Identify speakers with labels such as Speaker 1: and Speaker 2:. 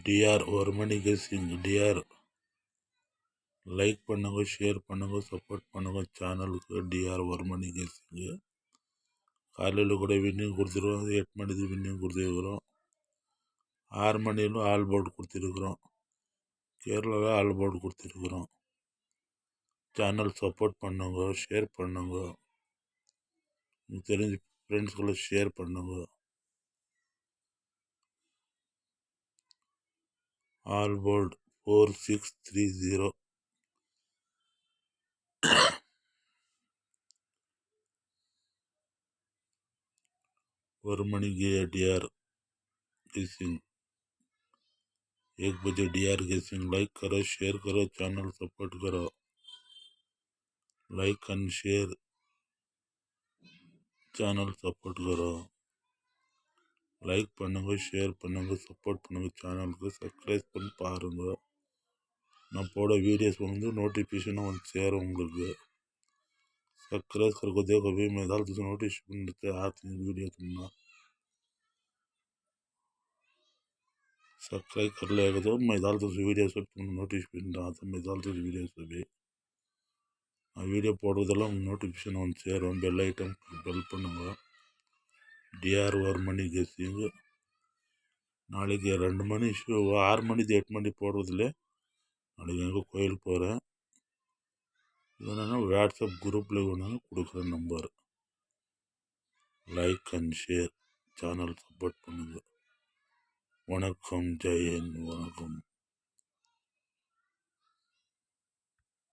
Speaker 1: TR ஒரு மணி guessing. TR like பண்ணுங்க, share பண்ணுங்க, சப்போர்ட் பண்ணுங்க சேனலுக்கு. டிஆர் ஒரு மணி கெஸ்ஸிங்கு காலையில் கூட வின்னிங் கொடுத்துருவோம். 8 மணிக்கு வின்னிங் கொடுத்துருக்குறோம். 6 மணிலும் ஆல் போர்டு கொடுத்துருக்குறோம். கேரளாவில் ஆல் போர்டு கொடுத்துருக்குறோம். சேனல் சப்போர்ட் பண்ணுங்க, ஷேர் பண்ணுங்க, தெரிஞ்ச ஃப்ரெண்ட்ஸ்களை ஷேர் பண்ணுங்க. ஆல் போர்டு 4630 ஒரு मणि डीआर गेसिंग 1 बजे डीआर गेसिंग। लाइक करो, शेयर करो, चैनल सपोर्ट करो। Like and share channel support करो। लाइक பண்ணுங்க, ஷேர் பண்ணுங்க, சப்போர்ட் பண்ணுங்க சேனலுக்கு. சப்ஸ்கிரைப் பண்ணி பாருங்க. நான் போட வீடியோஸ் வந்து नोटिफिकेशन வந்து சேரும் உங்களுக்கு। सब्सक्राइब करके देखो भी मैं डाल दूसरा नोटिफिकेशन देते आते हैं वीडियो तुमने सब्सक्राइब कर लेगा तो मैं डाल दूसरी वीडियो सब तुमने नोटिफिकेशन आता मैं डाल दूसरी वीडियो से भी वीडियो போடுறதெல்லாம் நோட்டிஃபிகேஷன் வந்து சேரும்। பெல் ஐட்டம் பெல் பண்ணுங்க। டிஆர் ஒரு மணி கெஸ்ஸிங் நாளைக்கு 2 மணி ஷோ 6 மணிக்கு 8 மணி போடுறதுல நாளைக்கு எங்கே கோயிலுக்கு போகிறேன்। வேணும்னா வாட்ஸ்அப் குரூப்பில் வேணும்னா கொடுக்குறேன் number. Like and share channel support பண்ணுங்க। வணக்கம், ஜெய் ஹிந்த், வணக்கம்।